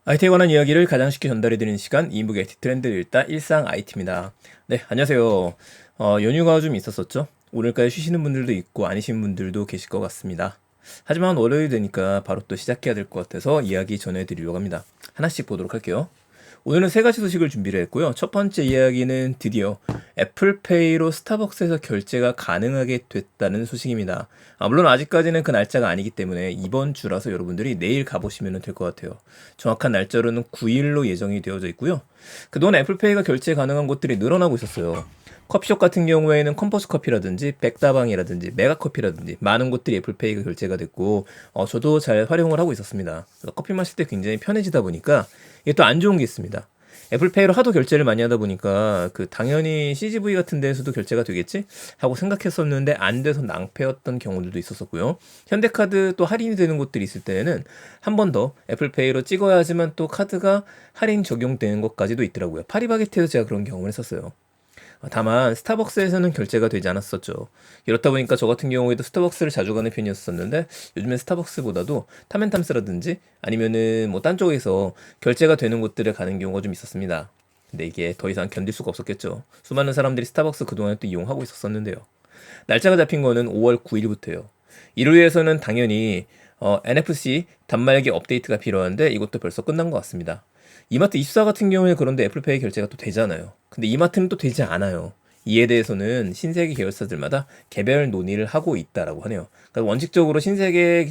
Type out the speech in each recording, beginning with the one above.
IT에 관한 이야기를 가장 쉽게 전달해드리는 시간, 이북 IT 트렌드 일다 일상 IT입니다. 네, 안녕하세요. 연휴가 좀 있었었죠? 오늘까지 쉬시는 분들도 있고 아니신 분들도 계실 것 같습니다. 하지만 월요일 되니까 바로 또 시작해야 될 것 같아서 이야기 전해드리려고 합니다. 하나씩 보도록 할게요. 오늘은 세 가지 소식을 준비를 했고요. 첫 번째 이야기는 드디어 애플페이로 스타벅스에서 결제가 가능하게 됐다는 소식입니다. 물론 아직까지는 그 날짜가 아니기 때문에 이번 주라서 여러분들이 내일 가보시면 될 것 같아요. 정확한 날짜로는 9일로 예정이 되어져 있고요. 그동안 애플페이가 결제 가능한 곳들이 늘어나고 있었어요. 커피숍 같은 경우에는 컴퍼스 커피라든지 백다방이라든지 메가커피라든지 많은 곳들이 애플페이가 결제가 됐고 저도 잘 활용을 하고 있었습니다. 커피 마실 때 굉장히 편해지다 보니까 이게 또 안 좋은 게 있습니다. 애플페이로 하도 결제를 많이 하다 보니까 당연히 CGV 같은 데에서도 결제가 되겠지 하고 생각했었는데 안 돼서 낭패였던 경우들도 있었었고요. 현대카드 또 할인이 되는 곳들이 있을 때에는 한 번 더 애플페이로 찍어야 하지만 또 카드가 할인 적용되는 것까지도 있더라고요. 파리바게트에서 제가 그런 경험을 했었어요. 다만 스타벅스에서는 결제가 되지 않았었죠. 이렇다 보니까 저 같은 경우에도 스타벅스를 자주 가는 편이었었는데 요즘엔 스타벅스보다도 탐앤탐스라든지 아니면은 뭐 딴 쪽에서 결제가 되는 곳들에 가는 경우가 좀 있었습니다. 근데 이게 더 이상 견딜 수가 없었겠죠. 수많은 사람들이 스타벅스 그동안 또 이용하고 있었었는데요. 날짜가 잡힌 거는 5월 9일부터예요. 이를 위해서는 당연히 NFC 단말기 업데이트가 필요한데 이것도 벌써 끝난 것 같습니다. 이마트 24 같은 경우에 그런데 애플페이 결제가 또 되잖아요. 근데 이마트는 또 되지 않아요. 이에 대해서는 신세계 계열사들마다 개별 논의를 하고 있다라고 하네요. 그러니까 원칙적으로 신세계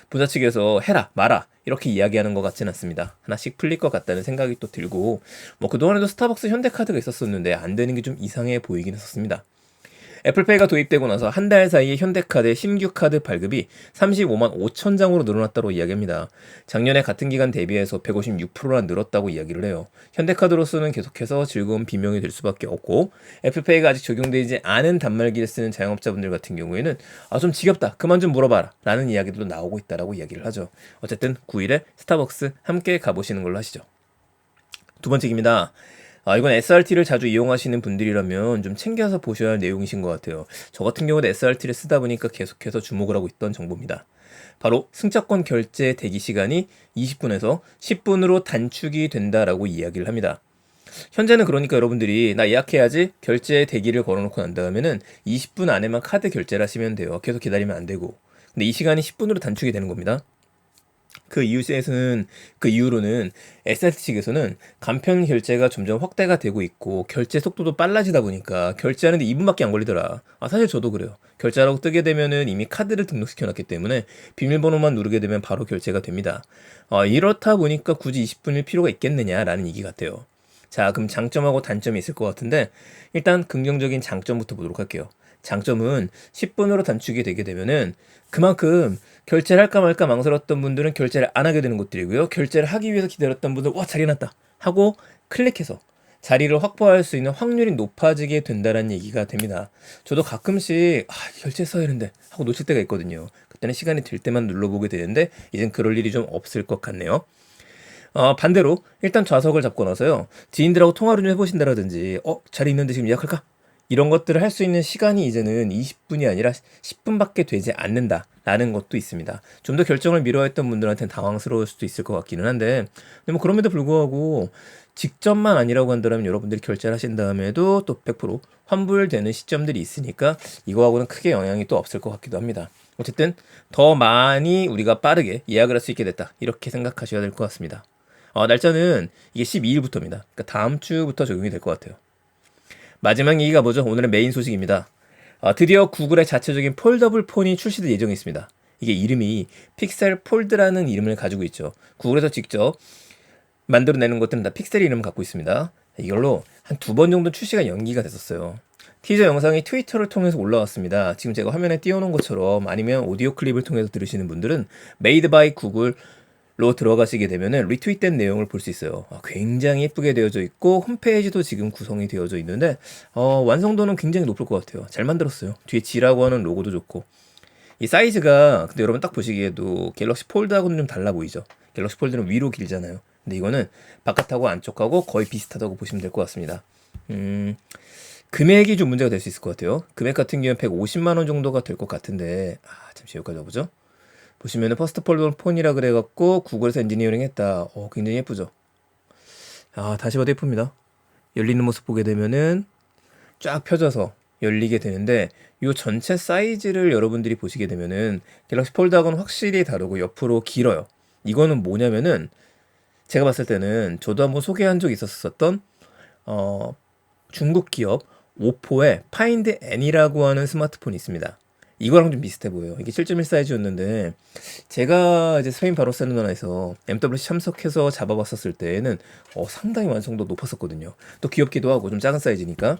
부자 측에서 해라 마라 이렇게 이야기하는 것 같지는 않습니다. 하나씩 풀릴 것 같다는 생각이 또 들고 뭐 그동안에도 스타벅스 현대카드가 있었었는데 안 되는 게 좀 이상해 보이긴 했었습니다. 애플페이가 도입되고 나서 한 달 사이에 현대카드의 신규 카드 발급이 35만 5천 장으로 늘어났다고 이야기합니다. 작년에 같은 기간 대비해서 156%나 늘었다고 이야기를 해요. 현대카드로서는 계속해서 즐거운 비명이 될 수밖에 없고 애플페이가 아직 적용되지 않은 단말기를 쓰는 자영업자분들 같은 경우에는 좀 지겹다 그만 좀 물어봐라 라는 이야기도 나오고 있다라고 이야기를 하죠. 어쨌든 9일에 스타벅스 함께 가보시는 걸로 하시죠. 두 번째입니다. 이건 SRT를 자주 이용하시는 분들이라면 좀 챙겨서 보셔야 할 내용이신 것 같아요. 저 같은 경우는 SRT를 쓰다 보니까 계속해서 주목을 하고 있던 정보입니다. 바로 승차권 결제 대기 시간이 20분에서 10분으로 단축이 된다라고 이야기를 합니다. 현재는 그러니까 여러분들이 나 예약해야지 결제 대기를 걸어놓고 난 다음에는 20분 안에만 카드 결제를 하시면 돼요. 계속 기다리면 안 되고. 근데 이 시간이 10분으로 단축이 되는 겁니다. 그 이후로는 SRT 측에서는 간편 결제가 점점 확대가 되고 있고 결제 속도도 빨라지다 보니까 결제하는데 2분밖에 안 걸리더라. 사실 저도 그래요. 결제하라고 뜨게 되면은 이미 카드를 등록시켜 놨기 때문에 비밀번호만 누르게 되면 바로 결제가 됩니다. 이렇다 보니까 굳이 20분일 필요가 있겠느냐라는 얘기 같아요. 자, 그럼 장점하고 단점이 있을 것 같은데 일단 긍정적인 장점부터 보도록 할게요. 장점은 10분으로 단축이 되게 되면은 그만큼 결제를 할까 말까 망설였던 분들은 결제를 안 하게 되는 것들이고요. 결제를 하기 위해서 기다렸던 분들 자리 났다 하고 클릭해서 자리를 확보할 수 있는 확률이 높아지게 된다는 얘기가 됩니다. 저도 가끔씩 결제했어야 했는데 하고 놓칠 때가 있거든요. 그때는 시간이 될 때만 눌러보게 되는데 이젠 그럴 일이 좀 없을 것 같네요. 반대로 일단 좌석을 잡고 나서요. 지인들하고 통화를 좀 해보신다라든지 자리 있는데 지금 예약할까? 이런 것들을 할 수 있는 시간이 이제는 20분이 아니라 10분밖에 되지 않는다라는 것도 있습니다. 좀 더 결정을 미뤄했던 분들한테는 당황스러울 수도 있을 것 같기는 한데 근데 뭐 그럼에도 불구하고 직접만 아니라고 한다면 여러분들이 결제를 하신 다음에도 또 100% 환불되는 시점들이 있으니까 이거하고는 크게 영향이 또 없을 것 같기도 합니다. 어쨌든 더 많이 우리가 빠르게 예약을 할 수 있게 됐다 이렇게 생각하셔야 될 것 같습니다. 날짜는 이게 12일부터입니다. 그러니까 다음 주부터 적용이 될 것 같아요. 마지막 얘기가 뭐죠? 오늘의 메인 소식입니다. 드디어 구글의 자체적인 폴더블 폰이 출시될 예정이 있습니다. 이게 이름이 픽셀 폴드라는 이름을 가지고 있죠. 구글에서 직접 만들어내는 것들은 다 픽셀 이름을 갖고 있습니다. 이걸로 한 두 번 정도 출시가 연기가 됐었어요. 티저 영상이 트위터를 통해서 올라왔습니다. 지금 제가 화면에 띄워놓은 것처럼 아니면 오디오 클립을 통해서 들으시는 분들은 메이드 바이 구글 로 들어가시게 되면은 리트윗된 내용을 볼 수 있어요. 굉장히 예쁘게 되어져 있고 홈페이지도 지금 구성이 되어져 있는데 완성도는 굉장히 높을 것 같아요. 잘 만들었어요. 뒤에 G라고 하는 로고도 좋고 이 사이즈가 근데 여러분 딱 보시기에도 갤럭시 폴드하고는 좀 달라 보이죠. 갤럭시 폴드는 위로 길잖아요. 근데 이거는 바깥하고 안쪽하고 거의 비슷하다고 보시면 될 것 같습니다. 금액이 좀 문제가 될 수 있을 것 같아요. 금액 같은 경우는 150만 원 정도가 될 것 같은데 잠시 여기까지 와보죠. 보시면은 퍼스트 폴더 폰이라 그래갖고 구글에서 엔지니어링 했다. 굉장히 예쁘죠. 다시 봐도 예쁩니다. 열리는 모습 보게 되면은 쫙 펴져서 열리게 되는데 이 전체 사이즈를 여러분들이 보시게 되면은 갤럭시 폴드하고는 확실히 다르고 옆으로 길어요. 이거는 뭐냐면은 제가 봤을 때는 저도 한번 소개한 적이 있었었던 중국 기업 오포의 파인드 N이라고 하는 스마트폰이 있습니다. 이거랑 좀 비슷해 보여요. 이게 7.1 사이즈였는데 제가 이제 스페인 바르셀로나에서 MWC 참석해서 잡아봤었을 때에는 상당히 완성도 높았었거든요. 또 귀엽기도 하고 좀 작은 사이즈니까.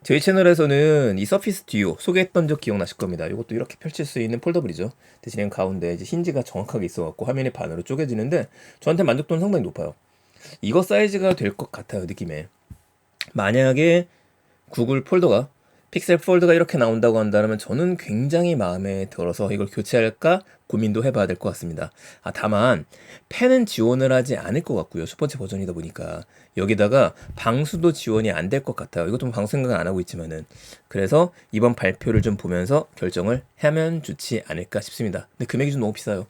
저희 채널에서는 이 서피스 듀오 소개했던 적 기억나실 겁니다. 이것도 이렇게 펼칠 수 있는 폴더블이죠. 대신에 가운데 이제 힌지가 정확하게 있어갖고 화면이 반으로 쪼개지는데 저한테 만족도는 상당히 높아요. 이거 사이즈가 될 것 같아요, 느낌에. 만약에 구글 폴더가 픽셀 폴드가 이렇게 나온다고 한다면 저는 굉장히 마음에 들어서 이걸 교체할까 고민도 해봐야 될 것 같습니다. 다만 펜은 지원을 하지 않을 것 같고요. 첫 번째 버전이다 보니까 여기다가 방수도 지원이 안 될 것 같아요. 이것도 방수 생각은 안 하고 있지만은 그래서 이번 발표를 좀 보면서 결정을 하면 좋지 않을까 싶습니다. 근데 금액이 좀 너무 비싸요.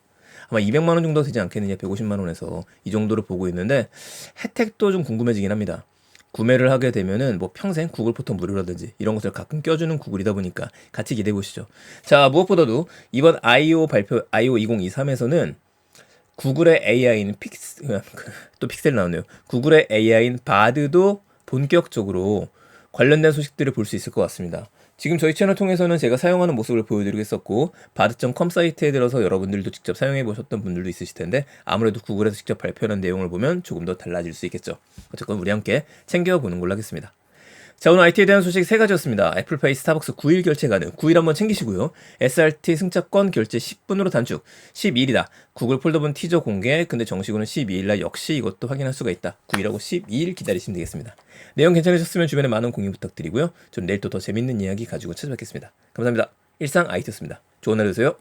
아마 200만 원 정도 되지 않겠느냐, 150만 원에서 이 정도로 보고 있는데 혜택도 좀 궁금해지긴 합니다. 구매를 하게 되면은 뭐 평생 구글 포토 무료라든지 이런 것을 가끔 껴주는 구글이다 보니까 같이 기대해 보시죠. 자, 무엇보다도 이번 I.O. 발표 I.O. 2023에서는 구글의 AI인 또 픽셀 나오네요. 구글의 AI인 바드도 본격적으로 관련된 소식들을 볼 수 있을 것 같습니다. 지금 저희 채널 통해서는 제가 사용하는 모습을 보여드리고 있었고 바드.com 사이트에 들어서 여러분들도 직접 사용해 보셨던 분들도 있으실 텐데 아무래도 구글에서 직접 발표한 내용을 보면 조금 더 달라질 수 있겠죠. 어쨌건 우리 함께 챙겨보는 걸로 하겠습니다. 자, 오늘 IT에 대한 소식 3가지였습니다. 애플페이, 스타벅스 9일 결제 가능. 9일 한번 챙기시고요. SRT 승차권 결제 10분으로 단축. 12일이다. 구글 폴더본 티저 공개. 근데 정식으로는 12일날 역시 이것도 확인할 수가 있다. 9일하고 12일 기다리시면 되겠습니다. 내용 괜찮으셨으면 주변에 많은 공유 부탁드리고요. 저는 내일 또 더 재밌는 이야기 가지고 찾아뵙겠습니다. 감사합니다. 일상 IT였습니다. 좋은 하루 되세요.